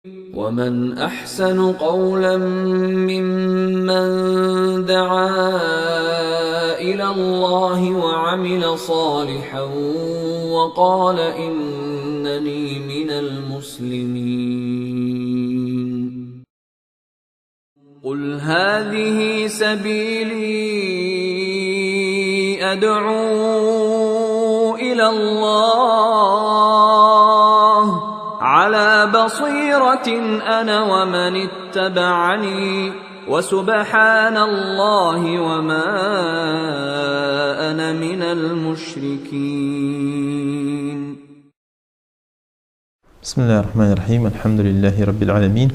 ومن أحسن قولا ممن دعا إلى الله وعمل صالحا وقال إنني من المسلمين. قل هذه سبيلي أدعو إلى الله على بصيرة أنا ومن اتبعني وسبحان الله وما أنا من المشركين. بسم الله الرحمن الرحيم. الحمد لله رب العالمين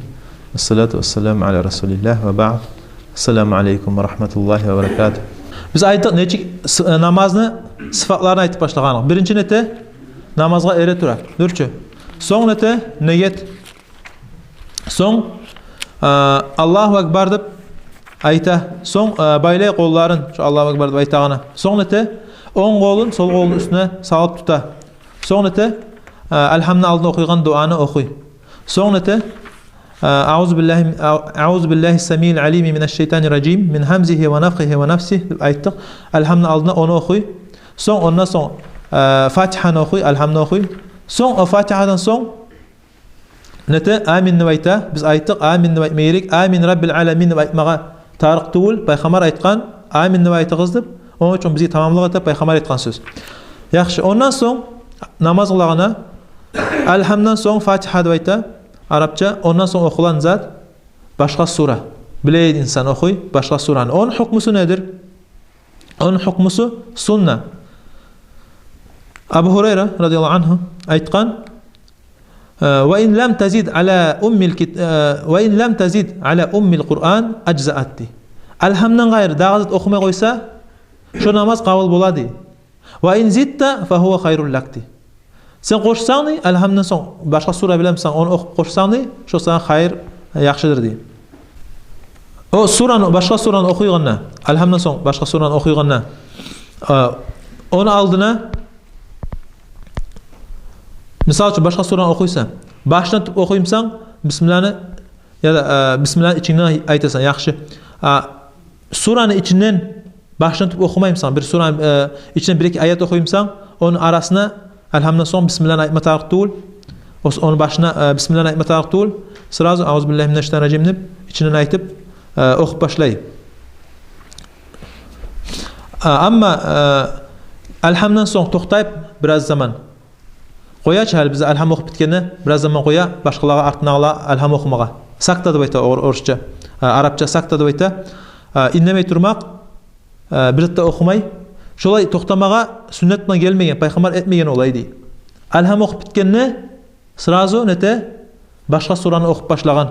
والصلاة والسلام على رسول الله وبعد. Assalamu alaikum wa rahmatullahi wa barakatuh. Biz aytdık nechik namozni sifatlarini aytib boshlagandik. Birinchi neti namozga ere turar. Durchi. So'ng neti niyat. So'ng Allahu akbar deb ayta. So'ng baylay qo'llarin shu Allahu akbar deb aytagani. So'ng neti o'ng qo'lin sol qo'lning ustine solib tuta. So'ng neti alhamni oldin o'qigan duoni o'qiy. So'ng neti أعوذ بالله السميع العليم من الشيطان الرجيم من همزه ونفخه ونفسه aytdik. Alhamni oldina onu o'qiy. So'ng ondan so'ng Fatihani o'qiy, alhamni o'qiy. So'ng o Fatihadan so'ng neti amin deb ayta. Biz aytdik amin deb aytmaylik, amin robbil alamin deb aytmaga tariq tuul payg'ambar aytgan amin deb aytig'iz deb. Onun uchun bizga tamomliq etib payg'ambar aytgan so'z. Yaxshi. Ondan so'ng namoz qilganda alhamdan so'ng Fatiha deb ayta. Arapça ondan sonra okulan zat başka sura. Bileydi insan okuy başka suranı. Onun hükmüsü nedir? Onun hükmüsü sunna. Abu Hureyre radıyallahu anh aytkan ve in lam tazid ala ummil Kur'an ajzaatti. Alhamdan gayrı dağızıt okumaya koysa şu namaz kabul boladı. Ve in zitta fa huwa hayrul lakti. Sen qo'shsang, alhamdan so'ng boshqa sura bilamsan, uni o'qib qo'shsang, shu sana xayr yaxshidir deydi. O surani boshqa surani o'qigandan, alhamdan so'ng boshqa surani o'qigandan, uni oldina misol uchun boshqa surani o'qiysan, boshdan tutib o'qiysan, bismillahni ya da bismillah ichingdan aytasan, yaxshi. Surani ichidan boshdan tutib o'qimaysan, bir surani ichidan bir ikki oyat o'qiysan, uni arasına Alhamdan so'ng bismillahni aytma tariq tuul. Onu başına bismillahni aytma tariq tuul. Sırası Euzubillahimineşşeytanirracim deb içinden aytib o'qib boshlaydi. Amma alhamdan so'ng to'xtayib biroz zaman qo'yachi hali biz alham o'qib bitganda biroz zaman qo'ya, boshqalarga artnaqlar alham o'qimaga. Sakta deb ayta o'ruscha. Arabcha sakta deb ayta. Indamay turmoq, birta o'qimay şolay to'xtamaga sünnet bilan gelmegen, payg'ambar etmegen olay deydi. Alham o'qib bitganni sirazu nete boshqa surani o'qib boshlagan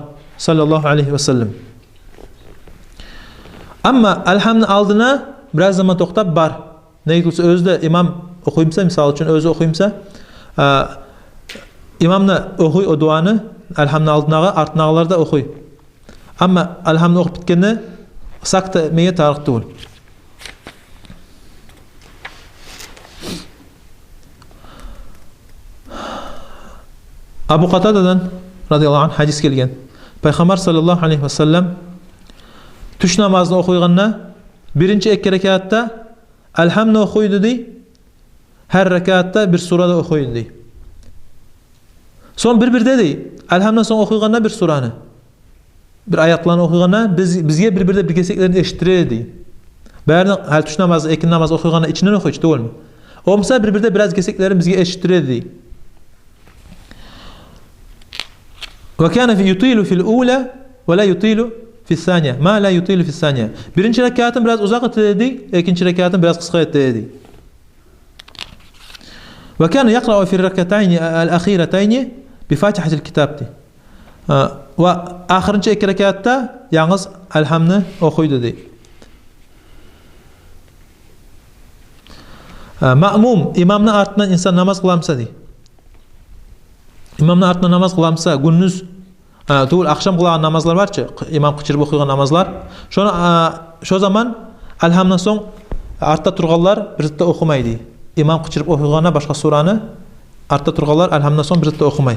sallallohu alayhi va sallam. Amma alhamni oldina biroz zaman to'xtab bar. Nega bo'lsa o'zida imom o'qiyimsa, misol uchun o'zi o'qiyimsa, imomni o'qiy o duoni alhamni oldinaga, artnaqlarda o'qiy. Amma alhamni o'qib bitganni sakta etmegen tariq tuul. Abu Qatadadan radıyallahu anh hadis kelgan. Payg'ambar sallallohu alayhi va sallam tush namozini o'qiganda birinchi ikki rakatda alhamni o'qiydi dey. Har rakatda bir surada o'qiydi dey. So'ng bir-birda dey. Alhamdan so'ng o'qiganda bir surani, bir oyatlarni o'qiganda bizga bir-birda bir kesaklarni eshittiradi dey. Ba'zi hal tush namozi, ikindi namoz o'qiganda ichidan o'qiydi, to'g'rimi? O'msa bir-birda biroz kesaklarni bizga eshittiradi dey. وكان يطيل في الأولى ولا يطيل في الثانية ما لا يطيل في الثانية. Birinci rekatın biraz uzak etdi, ikinci rekatın biraz kısa etdi. وكان يقرأ في الركعتين الأخيرتين بفاتحة الكتاب. وآخرنچı iki rekatta yalnız alhamni o'qiydi deydi. Ma'mum imomning ortidan inson namoz qilamsa deydi. İmamın artına namaz kılamsa gündüz tuğul akşam kılan namazlar varçı, imam kıçırıp okuyan namazlar. Şu zaman alhamdan so'ng artta turganlar birlikte okumaydı. İmam kıçırıp okuyana başka surani artta turganlar alhamdan so'ng birlikte okumay.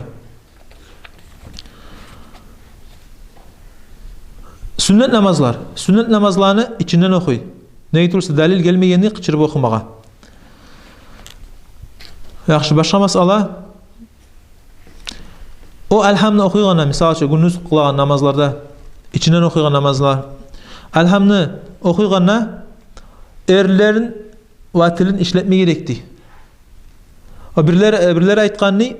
Sünnet namazlar. Sünnet namazlarını içinden okuy. Ne tursa dalil gelmeyeni qıçırıp okumağa. Yaxşı, başqa masala. O elhamni okuyğanda, misal üçün gündüz qılğan namazlarda içinden okuyğan namazlar. Elhamni okuyğanda erlerin vatilin işletme gerekti. O birleri aytqanni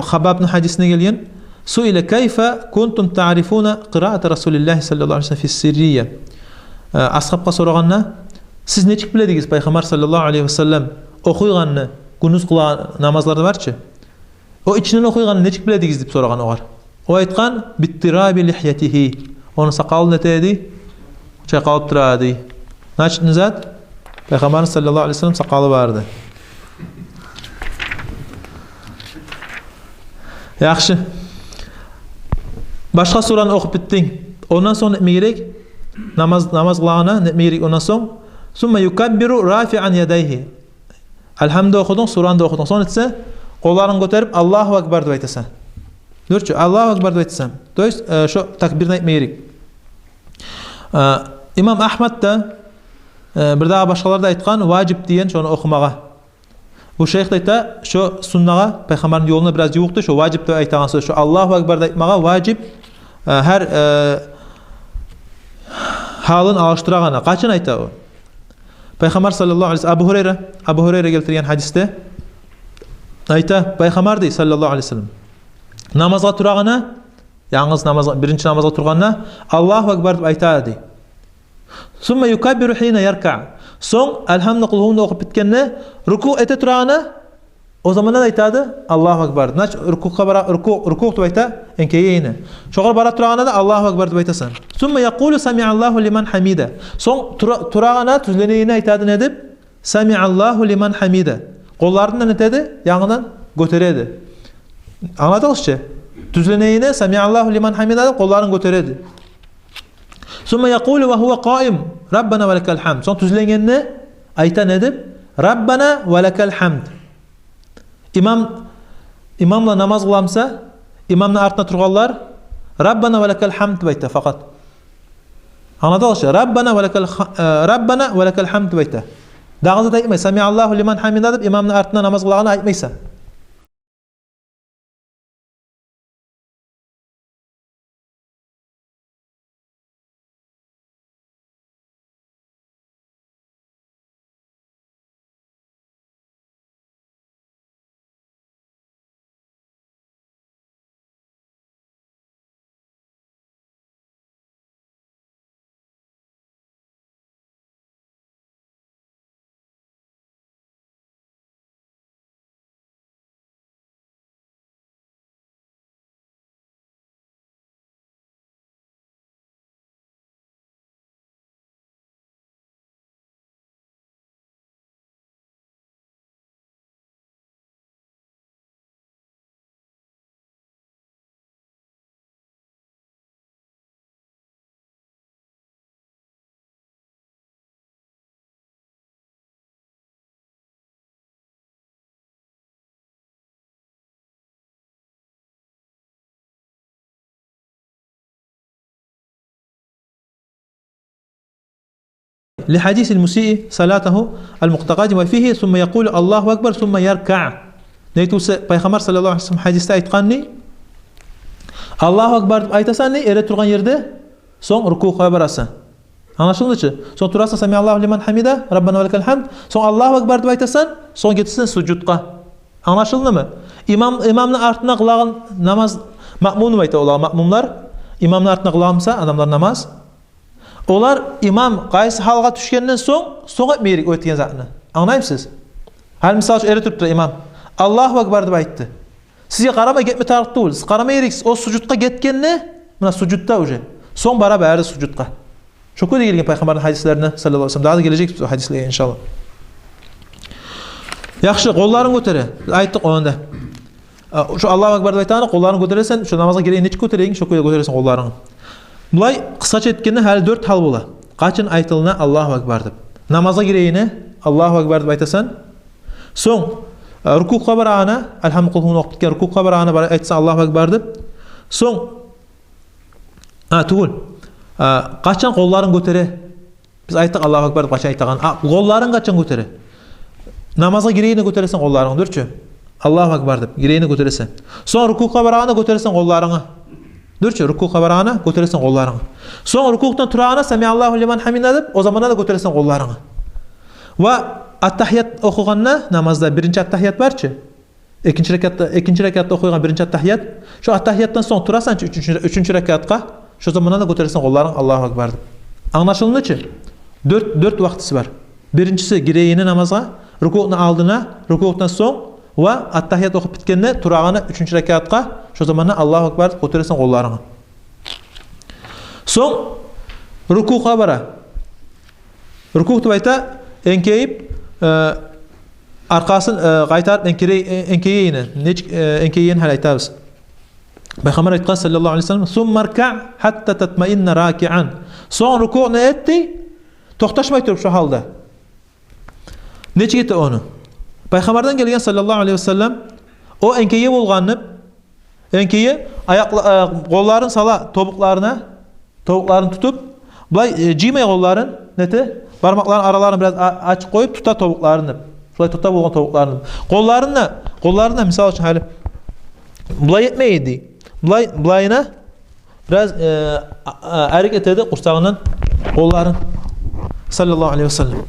Habab'ın hadisine gelgen suile kayfa kuntum ta'rifuna qira'at Rasulullah sallallahu aleyhi ve sellem fi sirriye. Ashabqa sorağanna siz neçik bilediniz Peygamber sallallahu aleyhi ve sellem okuyğanni gündüz qılğan namazlarda barçı. O içinden okuyğanni neçik bilediniz dep sorağan oğar. O aytqan bittirabi lihyatihi. Onun saqalı netedi? Çaqalıp turadi. Naçın zat? Peygamber sallallahu aleyhi ve sellem saqalı vardı. Yaxşı. Başqa surani okup bittin. Ondan sonra ne gerek? Namaz qılağına ne gerek ondan sonra? Summa yukabbiru rafi'an yadayhi. Elhamdü okudun, surani da okudun. Sonra ise qollarını götürüp Allahu Ekber dep aytasan. Dörtçü Allahu Ekber dep aytasan. Dolayısıyla şu takbirni aytmay gerek. İmam Ahmad da bir daha başqalar da aytqan vacip diyen şonu okumağa. Bu şeyh de ayta şu sunnağa Peygamberin yoluna biraz yo'qdi, şu vacip dep aytgan söz. Şu Allahu Ekber dep aytmağa vacip her halın alıştırağana. Qaçın ayta o? Peygamber sallallahu aleyhi ve sellem Abu Hureyre keltirgen hadiste ayta Peygamber dey sallallahu aleyhi ve sellem namazga turağana, yalnız namaz birinci namazga turğanna Allahu Ekber dep aytadi. Summa yukabbiru hina yarka. Soň elhamdü qulhuny okup bitkende ruku ete turağana o zamandan aytadı Allahu Ekber. Naç ruku dep ayta enkeyine. Şoğar bara turağana da Allahu Ekber dep aytasan. Summa yaqulu sami'allahu liman hamida. Soň turağana tüzleneyine aytadı ne dep? Sami'allahu liman hamida. Qollarından etedi, yanından göteredi. Anladınızçı? Tüzleneyine sami'allahu liman hamida dep qollarını göteredi. Summa yaqulu ve huve qaim Rabbana ve lekel hamd. Son tüzlengenne ayta ne dep? Rabbana ve lekel hamd. İmamla namaz qılamsa, imamның артына turğanlar Rabbana ve lekel hamd dep ayta faqat. Anladınızçı? Rabbana ve lekel hamd dep ayta. Dağızı da aytmay, sami'allahu liman hamida dep imamның артына namaz qılağını aytmaysa. لحديث المسيء صلاته المقتقد وفيه ثم يقول الله أكبر ثم يركع. Neytuse Peygamber sallallahu aleyhi ve sellem hadiste aytqanni Allahu Ekber aytasanni ere turgan yerde soň rukuga barasan. Anlaşıldıçı? Soň turasan sami'allahu liman hamida Rabbana ve lekel hamd. Soň Allahu Ekber dep aytasan, soň getisan sujudga. Anlaşıldymy? İmamның артына qılağın namaz ma'mum ayta olar. Ma'mumlar imamның артына qılamsa adamlar namaz. Olar imam qaysı halga düşkenden soň etmeyrik ötgen zatını. Anlaýmysyz? Hal misal ere turupdy imam. Allahu Ekber dep aytdy. Sizge qarama getme tarıqty bol. Siz qarama eriksiz. O sujudga getkenni, mına sujudda uje. Soň bara bäri sujudga. Şoku gelgen Peygamber'in hadislerine sallallahu aleyhi ve sellem. Daha da gelecek bu hadislerge inşallah. Yaxşı, qollaryň götere. Aytdyk onda. Şu Allahu Ekber dep aytany qollaryny göteresen, şu namaza gireýin neçe götereýin, şoku göteresen qollaryny. Bulay kısaça etkende hali 4 hal bola. Qaçın aytılına Allahu Ekber dep. Namaza gireýine Allahu Ekber dep aytasan. Soň rukuga barana elhamdülillah okup bitken rukuga barana aytsa Allahu Ekber dep. Soň Tugul. Qachon qo'llaring ko'tara? Biz aytdik Allohu akbar deb qachon aytgan. Qo'llaring qachon ko'tara? Namozga gireyni ko'tarasan qo'llaringni, durchi? Allohu akbar deb gireyni ko'tarasan. So'ng rukuga borganda ko'tarasan qo'llaringni. Durchi, rukuga borganda ko'tarasan qo'llaringni. So'ng rukudan turganda samiallohu liman hamida deb o zamonda da ko'tarasan qo'llaringni. Va at-tahiyat o'qiganda namozda birinchi at-tahiyat barchi. Ikkinchi rakatda o'qigan birinchi at-tahiyat. Shu at-tahiyatdan so'ng turasan uchinchi rakatga, shu zamonda da ko'tarasan qo'llaring Allohu akbar deb. Anlaşıldı-chi? 4 vaqtisi bor. Birinchisi gireyini namozga, rukuni oldina, rukudan so'ng va at-tahiyat o'qib bitganda turag'ini 3-rakatga, shu zamonda Allohu akbar deb ko'tarasan qo'llaringni. So'ng rukuga bora. Ruku deb ayta, enkeyib arqasin qaytarib enkeyini, enkeyin hal aytamiz. Payg'ambar aytgan sallallohu alayhi vasallam, "Summarka hatta tatma'inna raki'an." So'ng rukuni etdi, to'xtashmay turib shu holda. Necha yeti onu? Payg'ambardan kelgan sallallohu alayhi vasallam o enkeyi bo'lganni, enkeyi qo'llarini sala tovuqlarni tutib, bulay jiymay qo'llarini, neti? Barmoqlarning aralarini biraz açık qo'yib tuta tovuqlarni. Shulay tuta bo'lgan tovuqlarni. Qo'llarini misol uchun hali bulay etmaydi. Bulayına biraz hareket etdi qursağının qo'llarini sallallohu alayhi vasallam.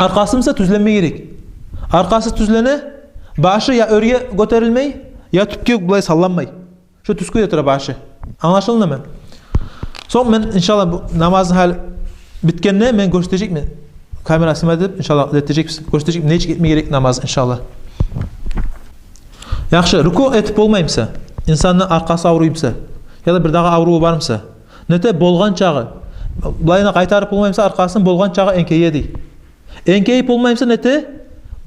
Arqasi esa tuzlanmay kerak. Arqasi tuzlana, başı ya o'rga ko'tarilmay, ya tupga bulay sallanmay. Shu tuzga o'tira başı. Anlaşıldimi? So'ng men inshaalloh bu namozni hal bitganda men ko'rsatacakman. Kamerasini deb inshaalloh aytacakmiz. Ko'rsatacakman necha ketmay kerak namoz inshaalloh. Yaxshi, ruku etib bo'lmaymsa, insonning orqasi og'riysa, ya da bir dağı og'ruvi bormasa, neta bo'lgan chog'i, bulayni qaytarib bo'lmaymsa, orqasini bo'lgan chog'i enkeydi. Enkeyib bo'lmaymsa, neta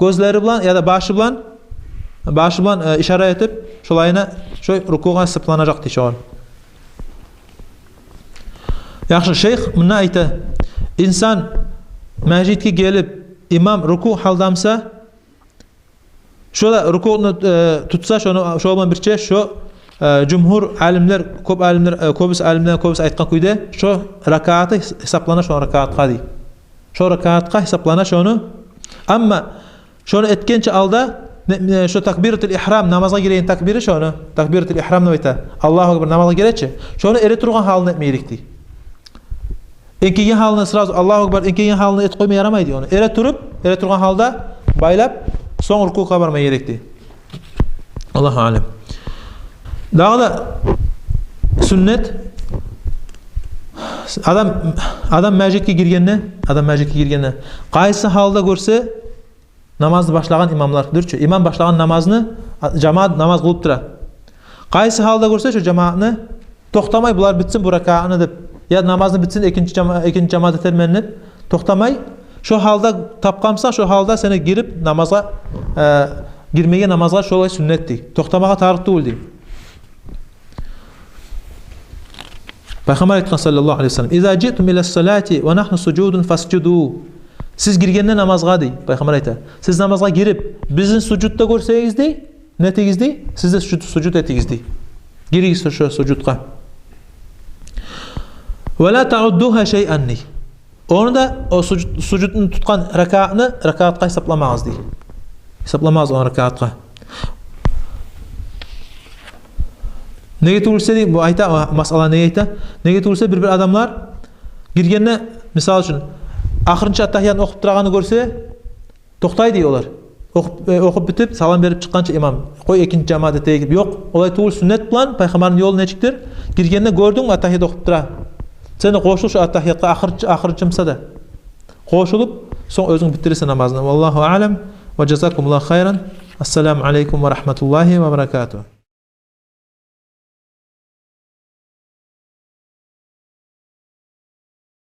ko'zlari bilan ya da başı bilan ishora etib, shulayni shu rukuga siplanajaq deyshon. Yaxshi, shayx buni ayta. İnsan masjidga kelib, imom ruku haldamsa, şöyle rukuni tutsa, şunu bilan bircha şu jumhur alimlar, ko'p alimlar aytgan kuyda şu rakatı hisoblana, şu rakatga deydi. Şu rakatga hisoblana şunu. Ammo şunu etkencha alda şu takbiratul ihram namozga giren takbiri şunu. Takbiratul ihram deb ayta. Allohu akbar namozga girechi. Şunu eri turgan holini etmaylik deydi. Enkeyin halini sırası Allahu akbar enkeyin halini et qo'ymay yaramaydi onu. Eri turgan holda baylab so'ng rukuga bormay kerakdi. Allohu alam. Dağda sünnet adam masjidga kirganda qaysi holda ko'rsa namozni boshlagan imomlardirchi. Imom boshlagan namozni jamoat namoz qilib turadi. Qaysi holda ko'rsa shu jamoatni to'xtamay bular bitsin bu rakatni deb ya namozni bitsin ikinchi jamoat etermenni to'xtamay şu halda tapqamsa, şu halda seni girip namaza girmeye namazga şolay sünnetdi. To'xtamaga tarix bo'ldi. Payg'ambar aytgan sallallohu alayhi vasallam: "Iza ji'tum ila as-salati wa nahnu sujudun fasjudu." Siz girganda namozga dey, payg'ambar aytadi. Siz namozga girib, bizni sujudda ko'rsangiz dey, netingiz dey, siz de sujud etingiz dey. Girigsiz shu sujudga. Wa la ta'udduha shay'an. Onu da o sucudunu tutkan rakatga hesaplamaz değil. Hesaplamaz o rakatga. Nege tulsa deyip bu ayta masala nege ayta? Nege tulsa bir adamlar girgende misal için ahırınca at-tahiyatni o'qib turganini ko'rsa to'xtaydi diyorlar. O'qib bitib salom berib chiqqancha imom qo'y ikinchi jamoat etaylik. Yo'q, olay tul sünnet bilan payg'ambarning yo'li nechikdir? Girgende ko'rdingmi at-tahiyat o'qib turadi. Seni qo'shil shu at-tahiyatga oxirchimsa da qo'shilib so'ng o'zing bitirsan namozni. Vallohu a'lam va jazakumullohu xayran. Assalomu alaykum va rahmatullohi va barakatuh.